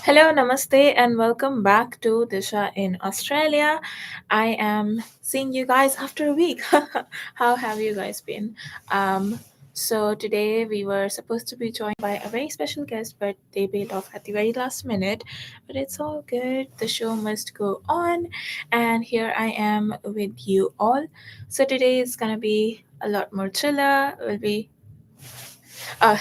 Hello, namaste, and welcome back to Disha in Australia. I am seeing you guys after a week. How have you guys been? Um, so, today we were supposed to be joined by a very special guest, but they bailed off at the very last minute. But it's all good, the show must go on, and here I am with you all. So, today is gonna be a lot more chiller. We'll be uh,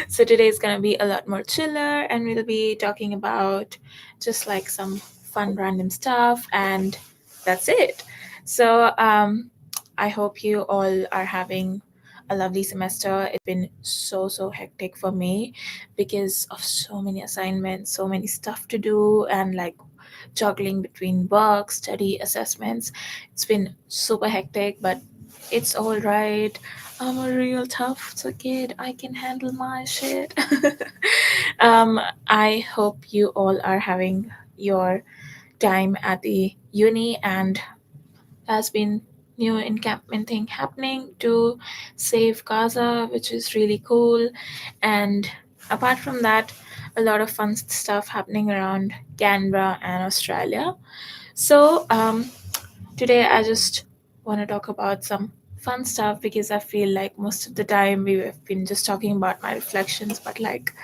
so today is gonna be a lot more chiller, and we'll be talking about just like some fun random stuff, and that's it. So I hope you all are having a lovely semester. It's been so hectic for me because of so many assignments, so many stuff to do, and like juggling between work, study, assessments. It's been super hectic, but it's all right. I'm a real tough kid. I can handle my shit. I hope you all are having your time at the uni and has been new encampment thing happening to save Gaza, which is really cool. And apart from that, a lot of fun stuff happening around Canberra and Australia. So today I just want to talk about some fun stuff because I feel like most of the time we've been just talking about my reflections, but like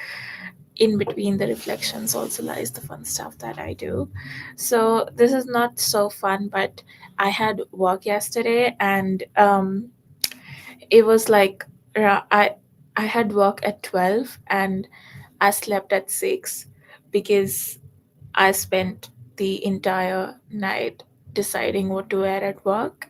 in between the reflections also lies the fun stuff that I do. So this is not so fun, but I had work yesterday and it was like I had work at 12 and I slept at 6 because I spent the entire night deciding what to wear at work,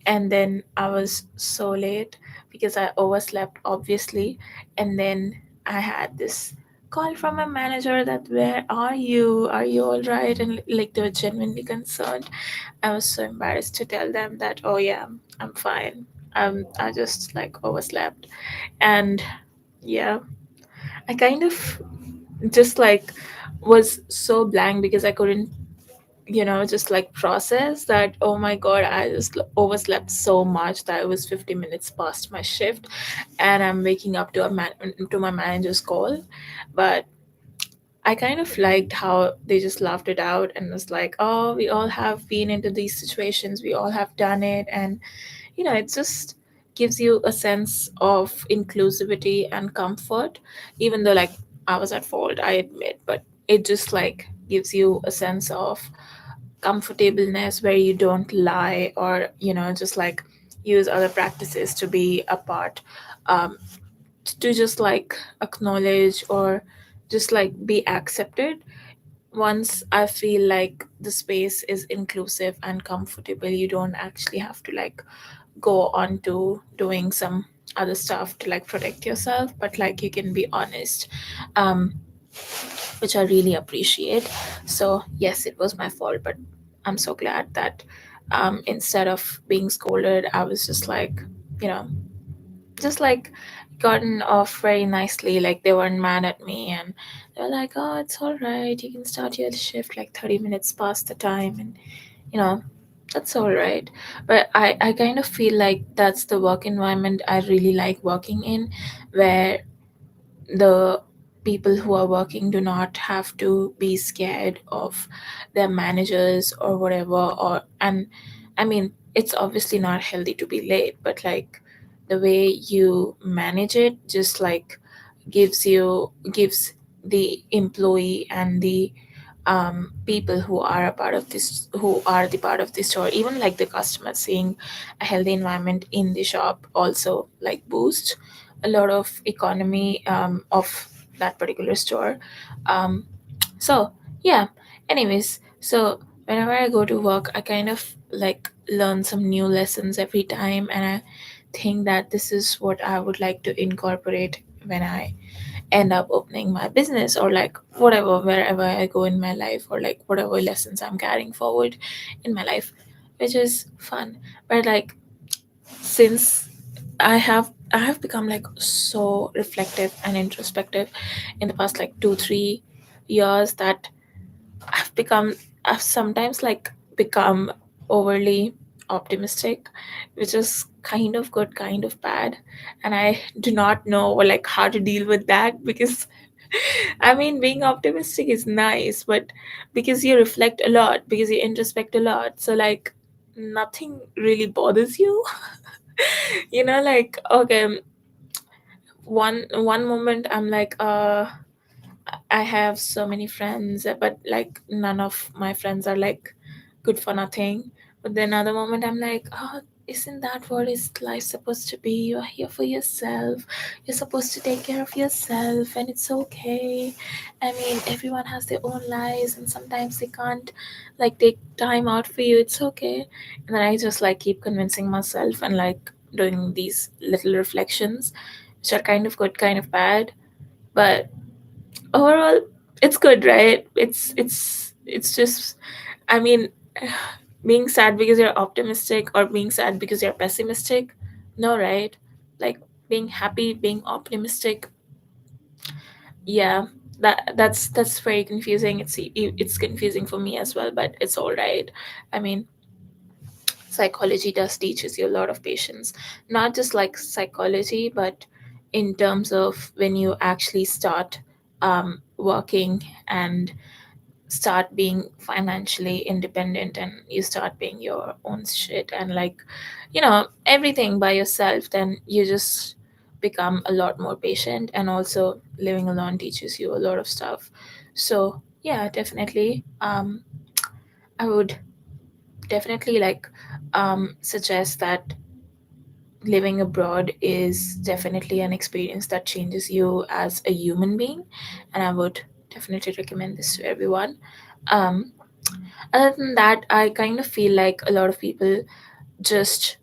and then I was so late because I overslept, obviously. And then I had this call from my manager that, where are you? Are you all right? And like they were genuinely concerned. I was so embarrassed to tell them that, oh yeah, I'm fine. I just like overslept. And yeah, I kind of just like was so blank because I couldn't just like process that, oh my god, I just overslept so much that it was 50 minutes past my shift and I'm waking up to to my manager's call. But I kind of liked how they just laughed it out and was like, oh, we all have been into these situations, we all have done it. And it just gives you a sense of inclusivity and comfort, even though like I was at fault, I admit, but it just like gives you a sense of comfortableness where you don't lie or just like use other practices to be apart, um, to just like acknowledge or just like be accepted. Once I feel like the space is inclusive and comfortable, you don't actually have to like go on to doing some other stuff to like protect yourself, but like you can be honest, um, which I really appreciate. So, yes, it was my fault, but I'm so glad that instead of being scolded, I was just like, you know, just like gotten off very nicely. Like they weren't mad at me and they were like, oh, it's all right. You can start your shift like 30 minutes past the time. And, you know, that's all right. But I kind of feel like that's the work environment I really like working in, where the people who are working do not have to be scared of their managers or whatever. Or and I mean, it's obviously not healthy to be late, but like the way you manage it just like gives the employee and the people who are a part of this, who are the part of the store, even like the customer, seeing a healthy environment in the shop also like boosts a lot of economy of that particular store. um, so yeah, anyways, so whenever I go to work, I kind of like learn some new lessons every time, and I think that this is what I would like to incorporate when I end up opening my business, or like whatever, wherever I go in my life, or like whatever lessons I'm carrying forward in my life, which is fun. But like, since I have become like so reflective and introspective in the past like 2 3 years that I've sometimes like become overly optimistic, which is kind of good, kind of bad. And I do not know like how to deal with that because I mean, being optimistic is nice, but because you reflect a lot, because you introspect a lot, so like nothing really bothers you. Like, okay, one moment I'm like, I have so many friends, but like none of my friends are like good for nothing. But then another moment I'm like, oh, isn't that what is life supposed to be? You're here for yourself. You're supposed to take care of yourself, and it's okay. I mean, everyone has their own lives, and sometimes they can't like take time out for you. It's okay. And then I just like keep convincing myself and like doing these little reflections, which are kind of good, kind of bad. But overall it's good, right? It's just, I mean, being sad because you're optimistic or being sad because you're pessimistic, no, right? Like being happy, being optimistic, yeah, that's very confusing. It's confusing for me as well, but it's all right. I mean, psychology does teaches you a lot of patience, not just like psychology, but in terms of when you actually start working and start being financially independent and you start paying your own shit and like everything by yourself, then you just become a lot more patient, and also living alone teaches you a lot of stuff. So yeah, definitely, I would definitely like suggest that living abroad is definitely an experience that changes you as a human being, and I would definitely recommend this to everyone. um Other than that, I kind of feel like a lot of people just,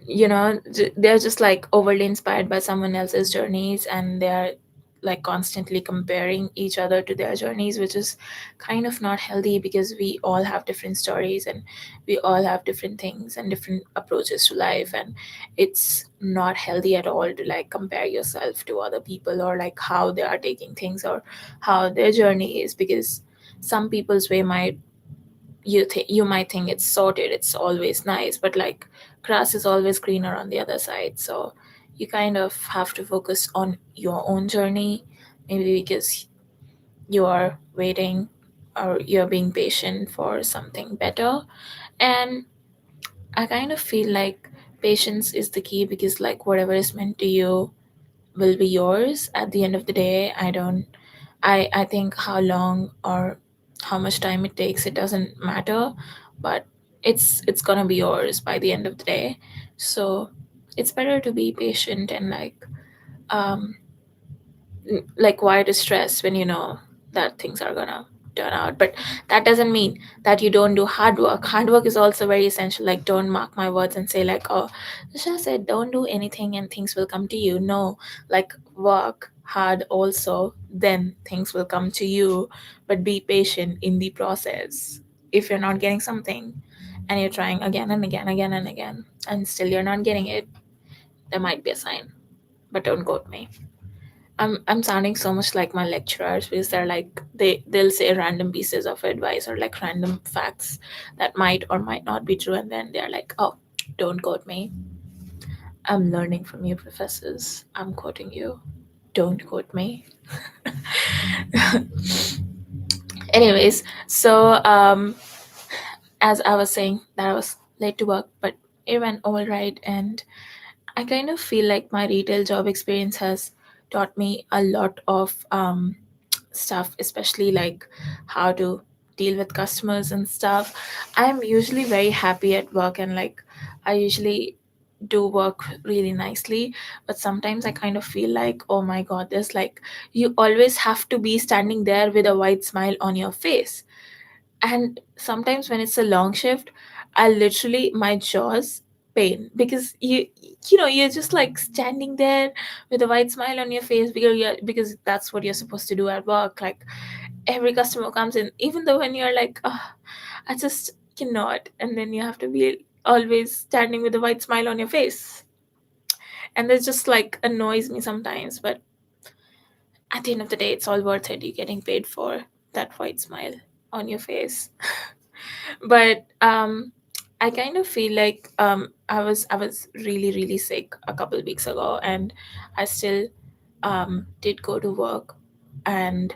they're just like overly inspired by someone else's journeys, and they're like constantly comparing each other to their journeys, which is kind of not healthy because we all have different stories and we all have different things and different approaches to life. And it's not healthy at all to like compare yourself to other people or like how they are taking things or how their journey is, because some people's way might, you might think it's sorted, it's always nice, but like grass is always greener on the other side. So you kind of have to focus on your own journey, maybe because you are waiting or you're being patient for something better. And I kind of feel like patience is the key, because like whatever is meant to you will be yours at the end of the day. I think how long or how much time it takes, it doesn't matter, but it's gonna be yours by the end of the day. So it's better to be patient and um like why to stress when you know that things are gonna turn out. But that doesn't mean that you don't do hard work. Hard work is also very essential. Like, don't mark my words and say like, oh, Nisha said don't do anything and things will come to you. No, like work hard also, then things will come to you. But be patient in the process. If you're not getting something and you're trying again and again, again and again, and still you're not getting it, there might be a sign. But don't quote me. I'm sounding so much like my lecturers, because they're like, they'll say random pieces of advice or like random facts that might or might not be true, and then they're like, oh, don't quote me. I'm learning from you, professors. I'm quoting you. Don't quote me. Anyways, so as I was saying that I was late to work, but it went all right. And I kind of feel like my retail job experience has taught me a lot of stuff, especially like how to deal with customers and stuff. I'm usually very happy at work, and like I usually do work really nicely, but sometimes I kind of feel like, oh my god, there's like, you always have to be standing there with a wide smile on your face. And sometimes when it's a long shift, I literally, my jaws pain, because you're just like standing there with a wide smile on your face, because that's what you're supposed to do at work. Like every customer comes in, even though when you're like, oh, I just cannot, and then you have to be always standing with a wide smile on your face, and it just like annoys me sometimes. But at the end of the day, it's all worth it. You're getting paid for that wide smile on your face. But I kind of feel like I was really really sick a couple weeks ago, and I still did go to work, and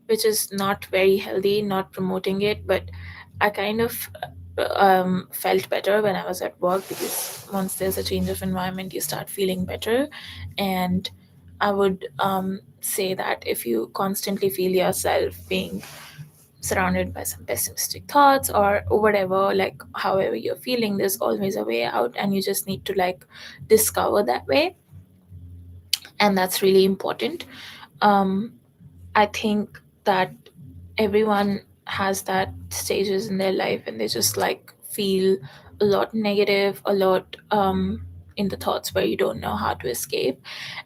which is not very healthy, not promoting it, but I kind of felt better when I was at work, because once there's a change of environment, you start feeling better. And I would say that if you constantly feel yourself being surrounded by some pessimistic thoughts or whatever, like however you're feeling, there's always a way out, and you just need to like discover that way. And that's really important. um I think that everyone has that stages in their life and they just like feel a lot negative, a lot in the thoughts where you don't know how to escape.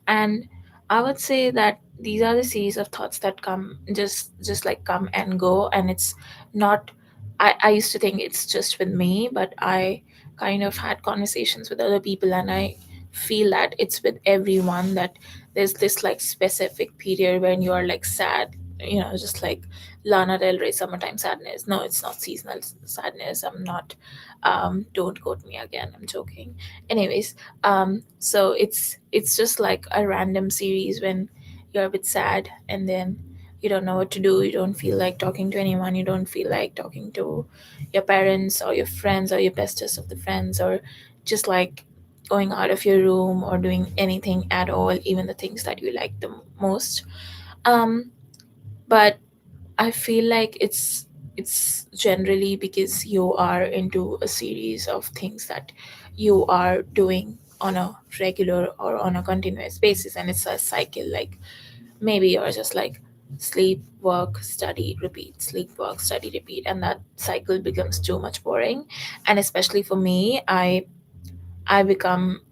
And I would say that these are the series of thoughts that come, just like come and go, and it's not, I used to think it's just with me, but I kind of had conversations with other people, and I feel that it's with everyone, that there's this like specific period when you are like sad, just like Lana Del Rey summertime sadness. No, it's not seasonal sadness. I'm not, don't quote me again, I'm joking. Anyways, so it's just like a random series when you're a bit sad, and then you don't know what to do, you don't feel like talking to anyone, you don't feel like talking to your parents or your friends or your bestest of the friends, or just like going out of your room or doing anything at all, even the things that you like the most. um but I feel like it's generally because you are into a series of things that you are doing on a regular or on a continuous basis, and it's a cycle. Like maybe you're just like sleep, work, study, repeat, sleep, work, study, repeat, and that cycle becomes too much boring. And especially for me, I become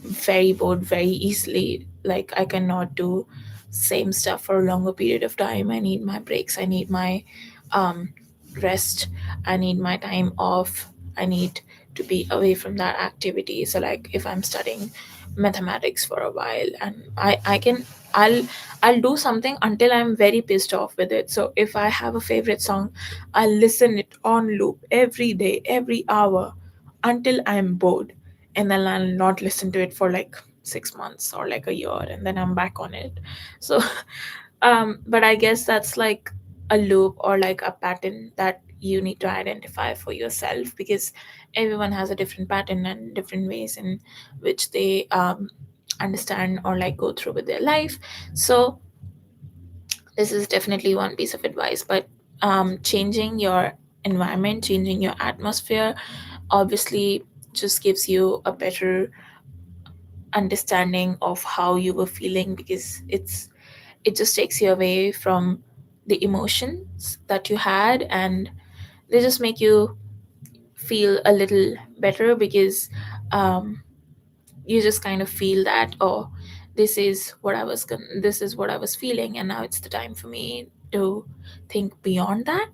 very bored very easily. Like I cannot do same stuff for a longer period of time. I need my breaks, I need my um rest, I need my time off, I need to be away from that activity. So like if I'm studying mathematics for a while, and I can, i'll I'll do something until I'm very pissed off with it. So if I have a favorite song, I'll listen it on loop every day, every hour, until I'm bored, and then I'll not listen to it for like 6 months or like a year, and then I'm back on it. So, but I guess that's like a loop or like a pattern that you need to identify for yourself, because everyone has a different pattern and different ways in which they understand or like go through with their life. So, this is definitely one piece of advice, but changing your environment, changing your atmosphere, obviously just gives you a better understanding of how you were feeling, because it just takes you away from the emotions that you had, and they just make you feel a little better, because um, you just kind of feel that, oh, this is what I was feeling, and now it's the time for me to think beyond that.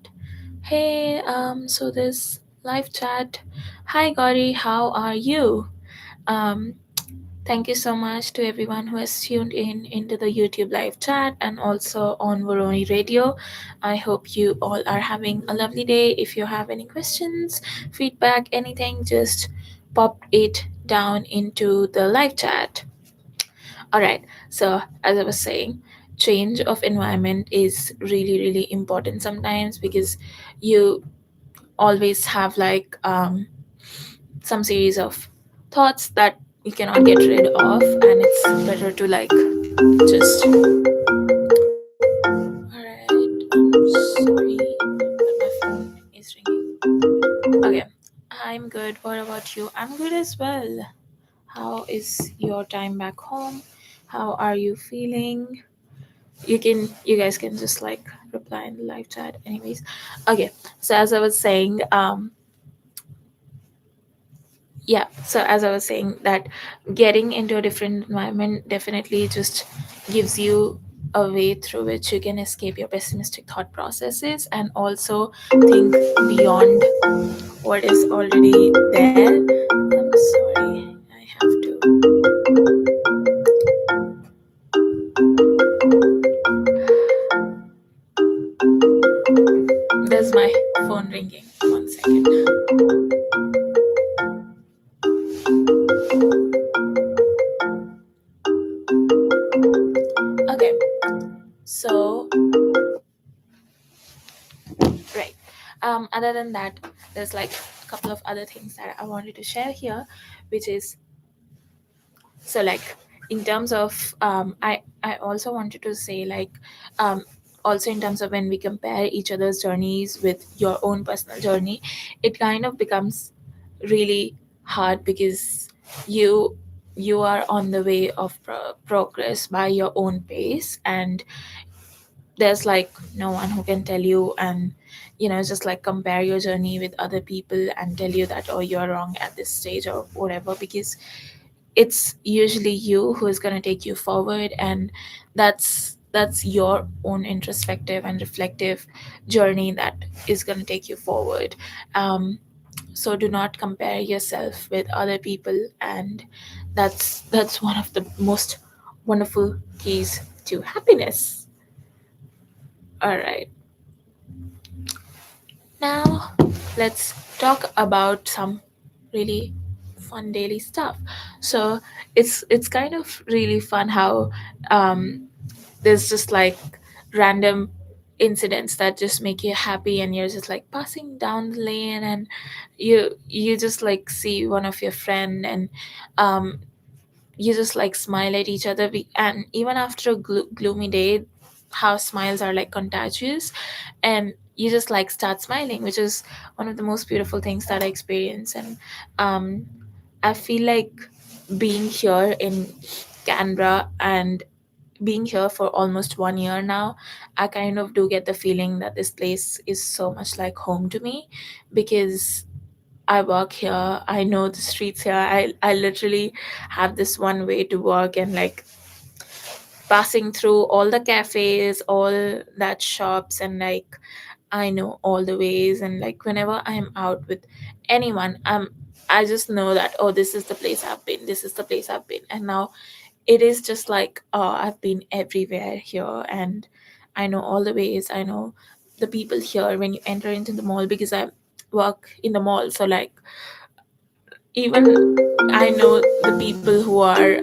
Hey, so this live chat. Hi Gauri, how are you? um Thank you so much to everyone who has tuned in into the YouTube live chat and also on Varoni Radio. I hope you all are having a lovely day. If you have any questions, feedback, anything, just pop it down into the live chat. All right. So, as I was saying, change of environment is really, really important sometimes, because you always have like some series of thoughts that you cannot get rid of, and it's better to like just, all right, I'm sorry that my phone is ringing. Okay, I'm good. What about you? I'm good as well. How is your time back home? How are you feeling? You guys can just like reply in the live chat anyways. Okay, so as I was saying, yeah, so as I was saying, that getting into a different environment definitely just gives you a way through which you can escape your pessimistic thought processes and also think beyond what is already there. I'm sorry, I have to, there's my phone ringing, 1 second. other than that, there's like a couple of other things that I wanted to share here, which is, so like in terms of I also wanted to say like, um also in terms of when we compare each other's journeys with your own personal journey, it kind of becomes really hard because you you are on the way of progress by your own pace, and there's like no one who can tell you and just like compare your journey with other people and tell you that, oh, you're wrong at this stage or whatever, because it's usually you who is going to take you forward, and that's your own introspective and reflective journey that is going to take you forward. So do not compare yourself with other people, and that's one of the most wonderful keys to happiness. All right, now let's talk about some really fun daily stuff. So it's kind of really fun how um there's just like random incidents that just make you happy, and you're just like passing down the lane, and you just like see one of your friend, and um you just like smile at each other, and even after a gloomy day, how smiles are like contagious, and you just like start smiling, which is one of the most beautiful things that I experience. And um I feel like being here in Canberra and being here for almost 1 year now, I kind of do get the feeling that this place is so much like home to me, because I work here. I know the streets here. I literally have this one way to work, and like passing through all the cafes, all that shops, and like I know all the ways, and like whenever I'm out with anyone, I just know that, oh, this is the place I've been. This is the place I've been. And now it is just like, oh, I've been everywhere here, and I know all the ways. I know the people here when you enter into the mall, because I work in the mall. So like even I know the people who are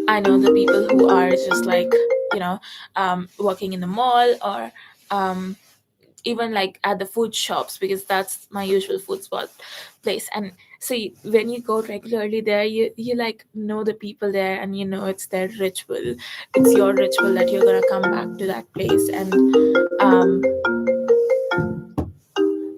I know the people who are just like, you know working in the mall, or um even like at the food shops, because that's my usual food spot place. And see, when you go regularly there, you like know the people there, and you know it's their ritual. It's your ritual that you're gonna come back to that place, and um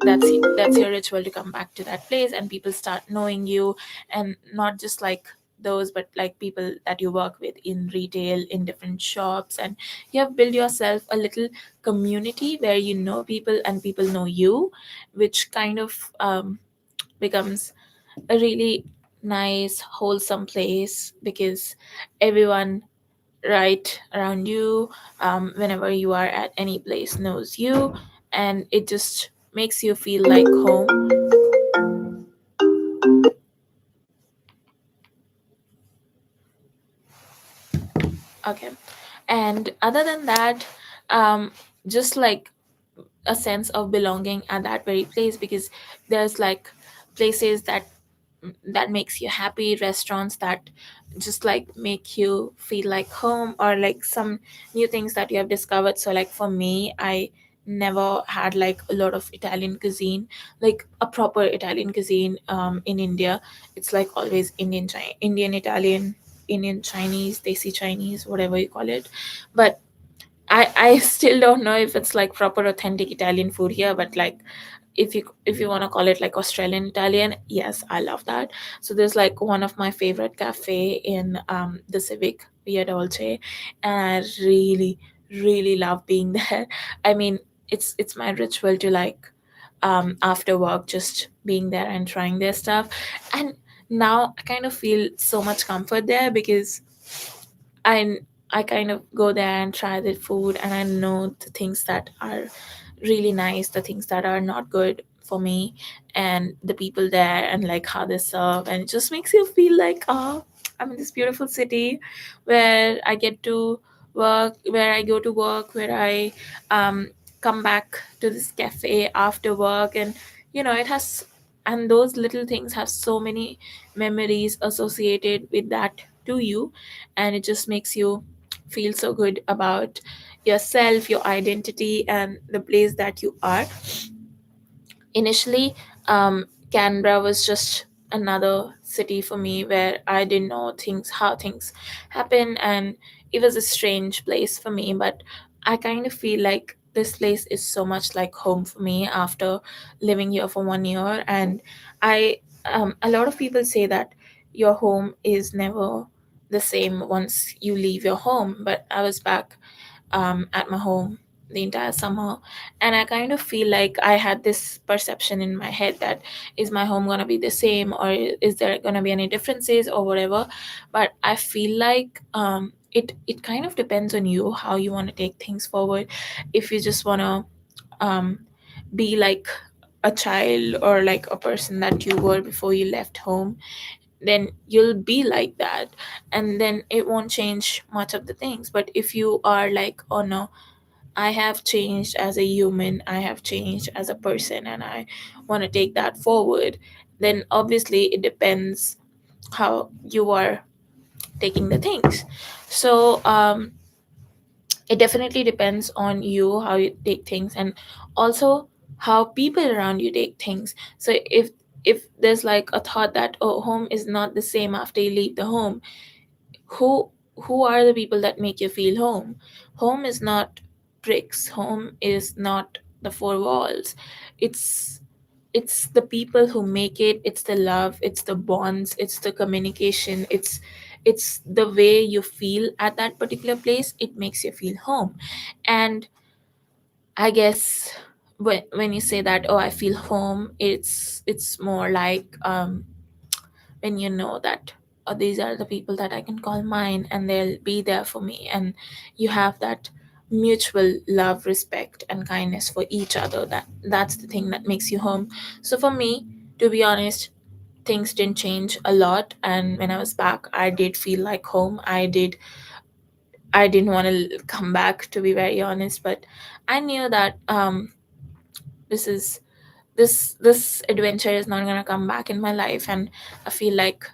that's your ritual to come back to that place, and people start knowing you. And not just like those, but like people that you work with in retail, in different shops, and you have built yourself a little community where you know people and people know you, which kind of becomes a really nice wholesome place, because everyone right around you, whenever you are at any place, knows you, and it just makes you feel like home. Okay, and other than that, just like a sense of belonging at that very place, because there's like places that makes you happy, restaurants that just like make you feel like home, or like some new things that you have discovered. So like for me, I never had like a lot of Italian cuisine, like a proper Italian cuisine in India. It's like always Indian Italian, Indian Chinese, desi Chinese, whatever you call it. But I still don't know if it's like proper authentic Italian food here, but like if you want to call it like Australian Italian, yes, I love that. So there's like one of my favorite cafe in the Civic Via Dolce, and I really love being there. I mean, it's my ritual to like after work just being there and trying their stuff. And now I kind of feel so much comfort there, because I I kind of go there and try the food, and I know the things that are really nice, the things that are not good for me, and the people there, and like how they serve, and it just makes you feel like, oh, I'm in this beautiful city where I get to work, where I go to work, where I um, come back to this cafe after work, and it has, and those little things have so many memories associated with that to you, and it just makes you feel so good about yourself, your identity, and the place that you are. Initially, Canberra was just another city for me where I didn't know things, how things happen, and it was a strange place for me. But I kind of feel like this place is so much like home for me after living here for 1 year. And a lot of people say that your home is never the same once you leave your home. But I was back at my home the entire summer, and I kind of feel like I had this perception in my head that is my home gonna be the same, or is there gonna be any differences or whatever. But I feel like it kind of depends on you how you want to take things forward. If you just want to um, be like a child or like a person that you were before you left home, then you'll be like that, and then it won't change much of the things. But if you are like, oh no, I have changed as a human, I have changed as a person, and I want to take that forward, then obviously it depends how you are taking the things. So it definitely depends on you how you take things, and also how people around you take things. So if there's like a thought that, oh, home is not the same after you leave the home, who who are the people that make you feel home? Home is not bricks, home is not the four walls. It's it's the people who make it, it's the love, it's the bonds, it's the communication, it's the way you feel at that particular place, it makes you feel home. And I guess when you say that, oh, I feel home, it's more like when you know that, oh, these are the people that I can call mine and they'll be there for me, and you have that mutual love, respect, and kindness for each other, that's the thing that makes you home. So for me, to be honest, things didn't change a lot, and when I was back I did feel like home. I didn't want to come back, to be very honest, but I knew that this is this adventure is not gonna come back in my life, and I feel like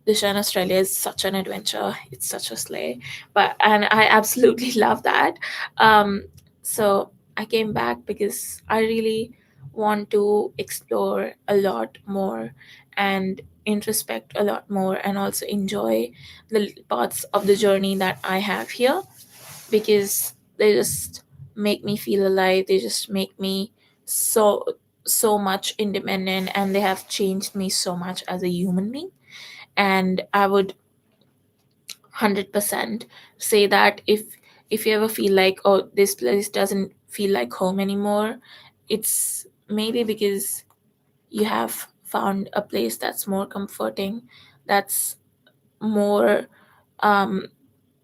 this in Australia is such an adventure. It's such a slay, but and I absolutely love that. Um, so I came back because I really want to explore a lot more and introspect a lot more, and also enjoy the parts of the journey that I have here, because they just make me feel alive. They just make me so so much independent, and they have changed me so much as a human being. And I would 100% say that if you ever feel like, oh, this place doesn't feel like home anymore, it's maybe because you have found a place that's more comforting, that's more um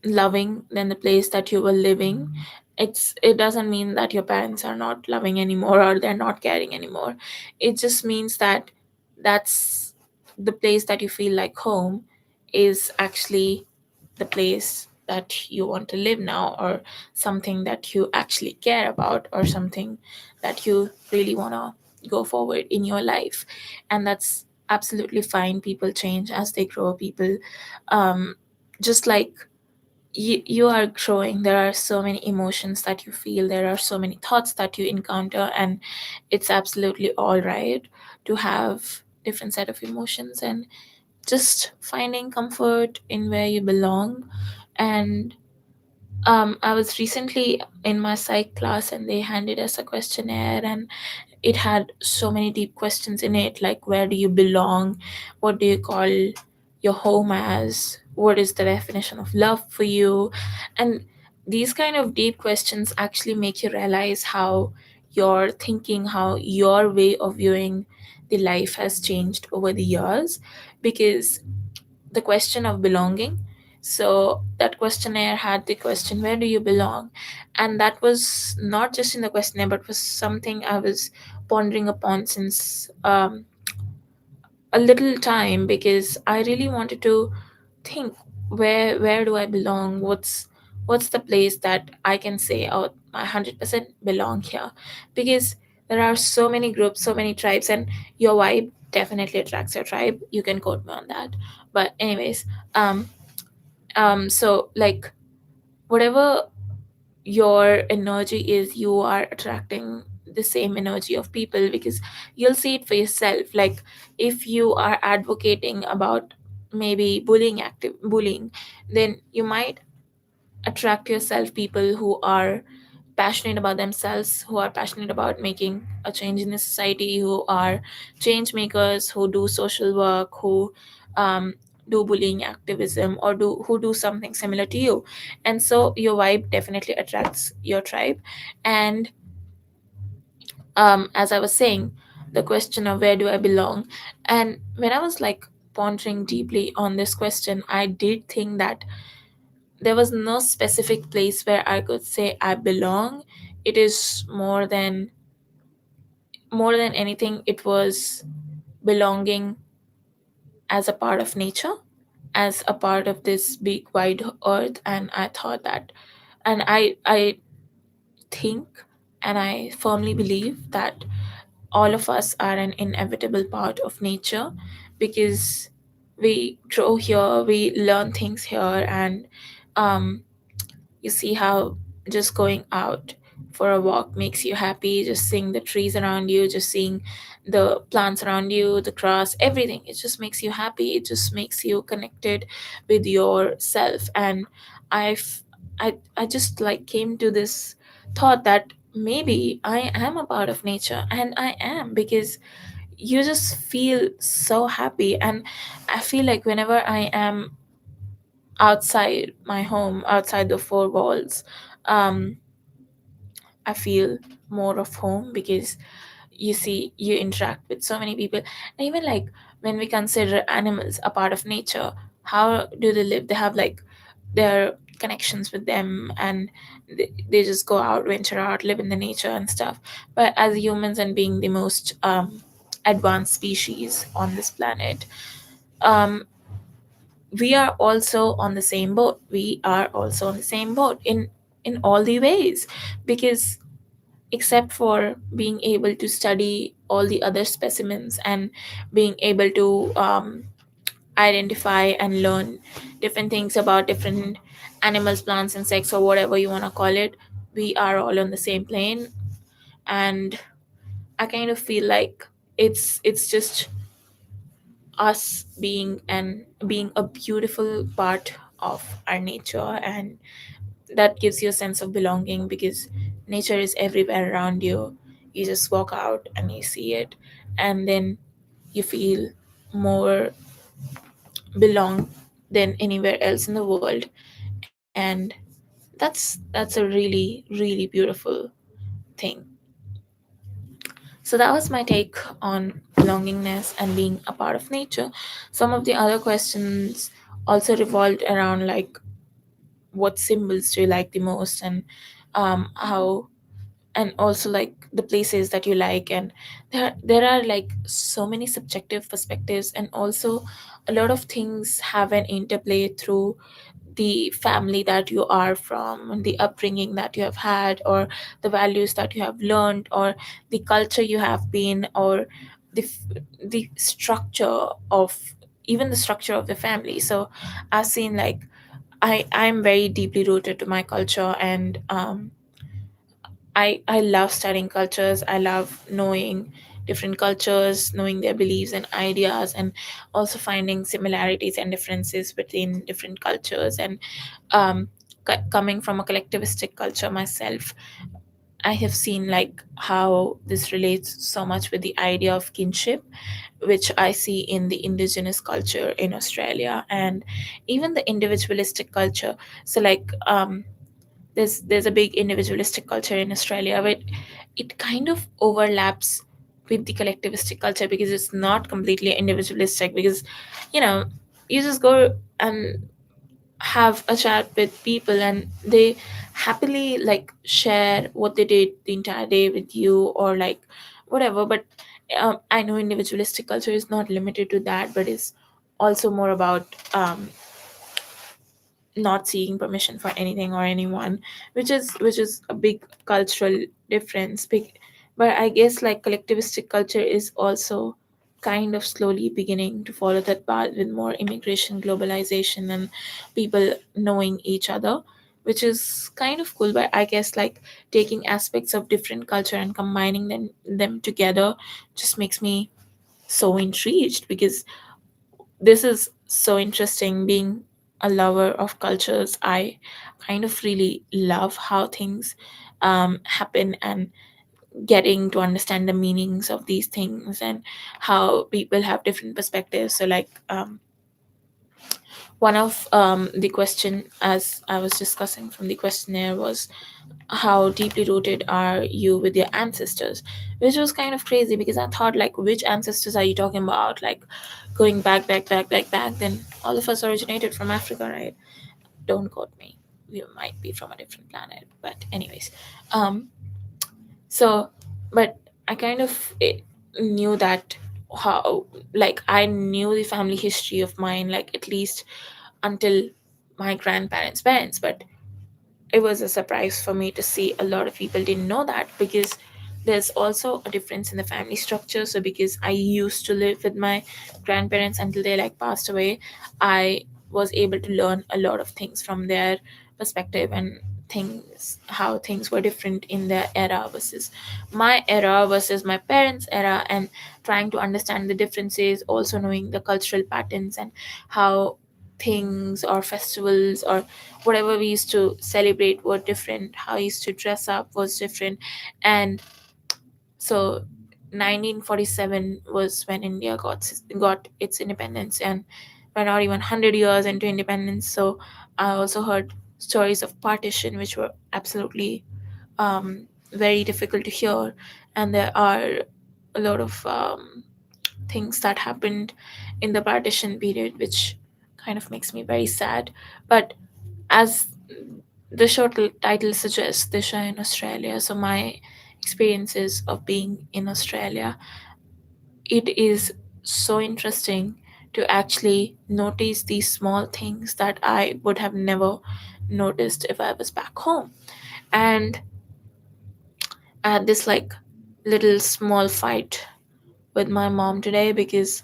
loving than the place that you were living. It doesn't mean that your parents are not loving anymore or they're not caring anymore. It just means that that's the place that you feel like home is actually the place that you want to live now, or something that you actually care about, or something that you really want to go forward in your life. And that's absolutely fine. People change as they grow. People just like you are growing, there are so many emotions that you feel, there are so many thoughts that you encounter, and it's absolutely all right to have different set of emotions, and just finding comfort in where you belong. And I was recently in my psych class, and they handed us a questionnaire, and it had so many deep questions in it, like where do you belong, what do you call your home as, what is the definition of love for you. And these kind of deep questions actually make you realize how your thinking, how your way of viewing the life has changed over the years. Because the question of belonging, so that questionnaire had the question, where do you belong? And that was not just in the questionnaire, but was something I was pondering upon since a little time, because I really wanted to think, where do I belong, what's the place that I can say, oh, I 100% belong here. Because there are so many groups, so many tribes, and your vibe definitely attracts your tribe. You can quote me on that. But anyways, so like, whatever your energy is, you are attracting the same energy of people, because you'll see it for yourself. Like if you are advocating about maybe bullying, then you might attract yourself people who are passionate about themselves, who are passionate about making a change in the society, who are change makers, who do social work, who um, do bullying activism, or who do something similar to you. And so your vibe definitely attracts your tribe. And as I was saying, the question of where do I belong, and when I was like pondering deeply on this question, I did think that there was no specific place where I could say I belong. It is more than anything, it was belonging as a part of nature, as a part of this big wide earth. And I thought that, and I think, and I firmly believe that all of us are an inevitable part of nature, because we grow here, we learn things here. And um you see how just going out for a walk makes you happy, just seeing the trees around you, just seeing the plants around you, the grass, everything, it just makes you happy, it just makes you connected with yourself. And i've I just like came to this thought that maybe I am a part of nature, and I am, because you just feel so happy. And I feel like whenever I am outside my home, outside the four walls, um, I feel more of home, because you see, you interact with so many people. And even like when we consider animals a part of nature, how do they live? They have like their connections with them, and they just go out, venture out, live in the nature and stuff. But as humans, and being the most advanced species on this planet, um, we are also on the same boat. We are also on the same boat in all the ways, because except for being able to study all the other specimens, and being able to identify and learn different things about different animals, plants, insects, or whatever you want to call it, we are all on the same plane. And I kind of feel like it's just us being a beautiful part of our nature. And that gives you a sense of belonging, because nature is everywhere around you. You just walk out and you see it, and then you feel more belong than anywhere else in the world. And that's a really really beautiful thing. So that was my take on belongingness and being a part of nature. Some of the other questions also revolved around like, what symbols do you like the most, and how, and also like the places that you like. And there are like so many subjective perspectives, and also a lot of things have an interplay through the family that you are from, and the upbringing that you have had, or the values that you have learned, or the culture you have been, or the structure of, even the structure of the family. So I've seen like, I'm very deeply rooted to my culture. And I love studying cultures. I love knowing different cultures, knowing their beliefs and ideas, and also finding similarities and differences between different cultures. And um, coming from a collectivistic culture myself, I have seen like how this relates so much with the idea of kinship, which I see in the indigenous culture in Australia, and even the individualistic culture. So like there's a big individualistic culture in Australia, but it kind of overlaps with the collectivistic culture, because it's not completely individualistic. Because you know, you just go and have a chat with people, and they happily like share what they did the entire day with you, or like whatever. But I know individualistic culture is not limited to that, but it's also more about not seeking permission for anything or anyone, which is a big cultural difference. Big, but I guess like collectivistic culture is also kind of slowly beginning to follow that path, with more immigration, globalization, and people knowing each other. which is kind of cool. But I guess like taking aspects of different culture and combining them together just makes me so intrigued, because this is so interesting. Being a lover of cultures, I kind of really love how things happen, and getting to understand the meanings of these things and how people have different perspectives. So like one of the question, as I was discussing from the questionnaire, was how deeply rooted are you with your ancestors, which was kind of crazy, because I thought like, which ancestors are you talking about, like going back, then all of us originated from Africa, right? Don't quote me, we might be from a different planet, but anyways. So but I kind of knew that, how, like I knew the family history of mine, like at least until my grandparents' parents. But it was a surprise for me to see a lot of people didn't know that, because there's also a difference in the family structure. So because I used to live with my grandparents until they like passed away, I was able to learn a lot of things from their perspective, and things, how things were different in their era versus my era versus my parents' era, and trying to understand the differences, also knowing the cultural patterns and how things or festivals or whatever we used to celebrate were different, how we used to dress up was different. And so 1947 was when India got its independence, and we're not even 100 years into independence. So I also heard stories of partition, which were absolutely very difficult to hear. And there are a lot of things that happened in the partition period, which kind of makes me very sad. But as the title suggests, Disha in Australia. So my experiences of being in Australia, it is so interesting to actually notice these small things that I would have never noticed if I was back home. And I had this like little small fight with my mom today, because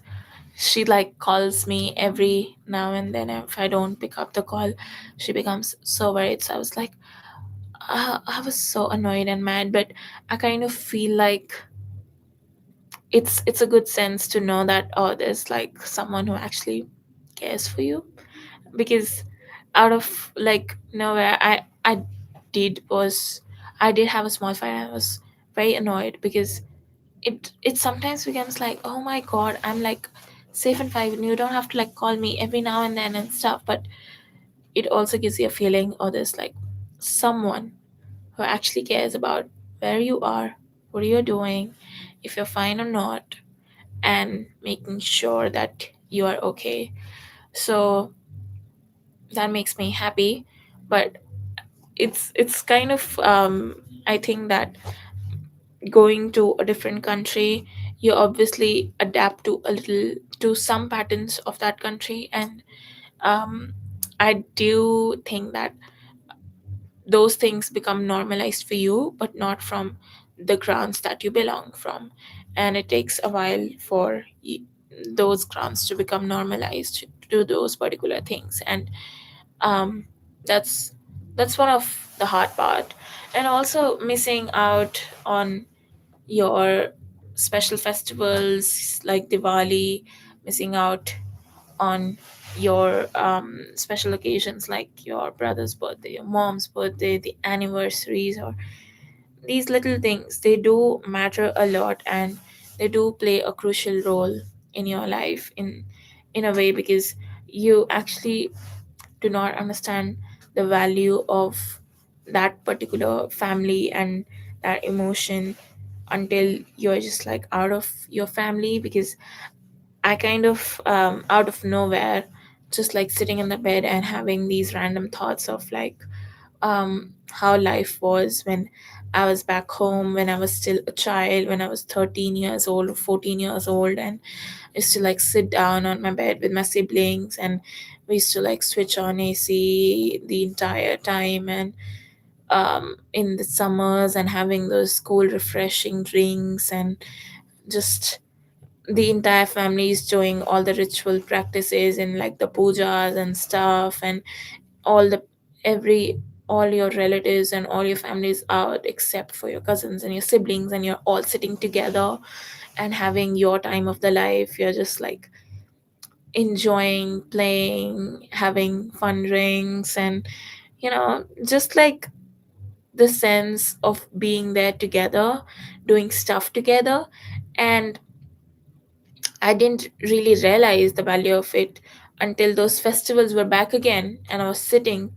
she like calls me every now and then. If I don't pick up the call, she becomes so worried. So I was like, I was so annoyed and mad, but I kind of feel like it's a good sense to know that, oh, there's like someone who actually cares for you. Because out of like nowhere, I did was I did have a small fight. I was very annoyed, because it sometimes becomes like, oh my god, I'm like safe and fine, and you don't have to like call me every now and then and stuff. But it also gives you a feeling, oh, there's like someone who actually cares about where you are, what you're doing, if you're fine or not, and making sure that you are okay. So that makes me happy. But it's kind of I think that going to a different country, you obviously adapt to a little to some patterns of that country. And um I do think that those things become normalized for you, but not from the grounds that you belong from. And it takes a while for those grounds to become normalized to those particular things. And um, that's that's one of the hard part. And also missing out on your special festivals like Diwali, missing out on your special occasions like your brother's birthday, your mom's birthday, the anniversaries, or these little things. They do matter a lot, and they do play a crucial role in your life in a way, because you actually do not understand the value of that particular family and that emotion until you're just like out of your family. Because I kind of out of nowhere, just like sitting in the bed and having these random thoughts of like how life was when I was back home, when I was still a child, when I was 13 years old or 14 years old. And I used to like sit down on my bed with my siblings, and we used to like switch on AC the entire time. And in the summers, and having those cool refreshing drinks, and just the entire family is doing all the ritual practices and like the pujas and stuff, and all the every all your relatives and all your families out except for your cousins and your siblings, and you're all sitting together and having your time of the life. You're just like enjoying playing, having fun drinks, and just like the sense of being there together, doing stuff together. And I didn't really realize the value of it until those festivals were back again, and I was sitting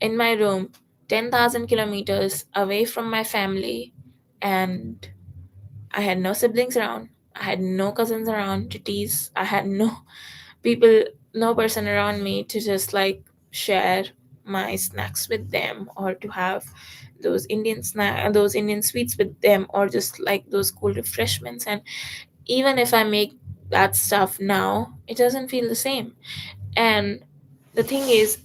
in my room 10,000 kilometers away from my family, and I had no siblings around. I had no cousins around to tease. I had no people, no person around me to just like share my snacks with them, or to have those Indian sweets with them, or just like those cool refreshments. And even if I make that stuff now, it doesn't feel the same. And the thing is,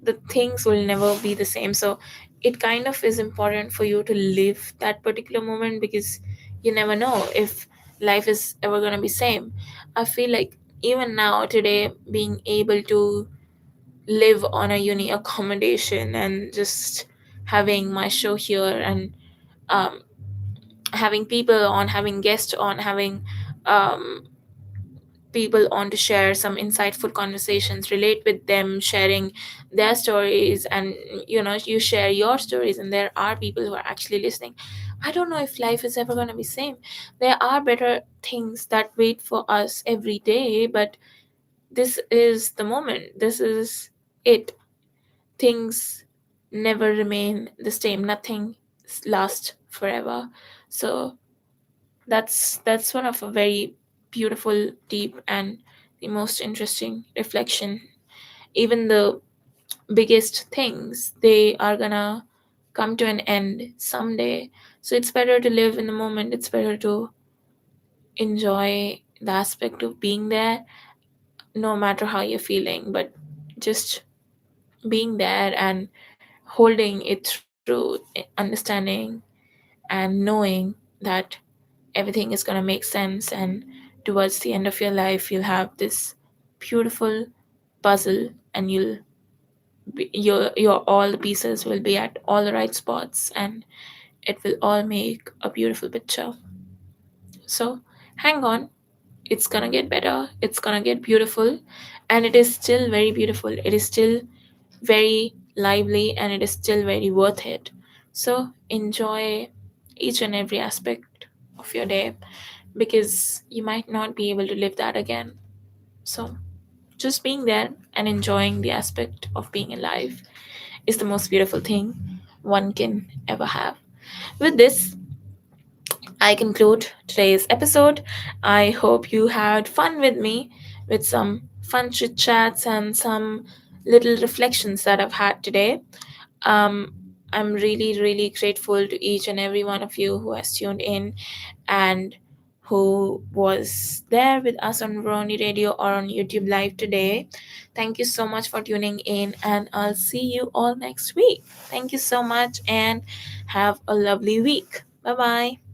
the things will never be the same. So it kind of is important for you to live that particular moment, because you never know if life is ever going to be same. I feel like even now today, being able to live on a uni accommodation and just having my show here, and um, having people on, having guests on, having um, people on to share some insightful conversations, relate with them, sharing their stories, and you share your stories, and there are people who are actually listening. I don't know if life is ever going to be same. There are better things that wait for us every day, but this is the moment. This is it. Things never remain the same. Nothing lasts forever. So that's one of a very beautiful, deep, and the most interesting reflection. Even the biggest things, they are gonna come to an end someday. So it's better to live in the moment. It's better to enjoy the aspect of being there, no matter how you're feeling, but just being there and holding it through, understanding and knowing that everything is going to make sense. And towards the end of your life, you'll have this beautiful puzzle, and your all the pieces will be at all the right spots, and it will all make a beautiful picture. So hang on, it's gonna get better, it's gonna get beautiful, and it is still very beautiful, it is still very lively, and it is still very worth it. So enjoy each and every aspect of your day, because you might not be able to live that again. So just being there and enjoying the aspect of being alive is the most beautiful thing one can ever have. With this, I conclude today's episode. I hope you had fun with me, with some fun chit chats and some little reflections that I've had today. Um, I'm really, really grateful to each and every one of you who has tuned in and who was there with us on Roni Radio or on YouTube Live today. Thank you so much for tuning in, and I'll see you all next week. Thank you so much, and have a lovely week. Bye bye.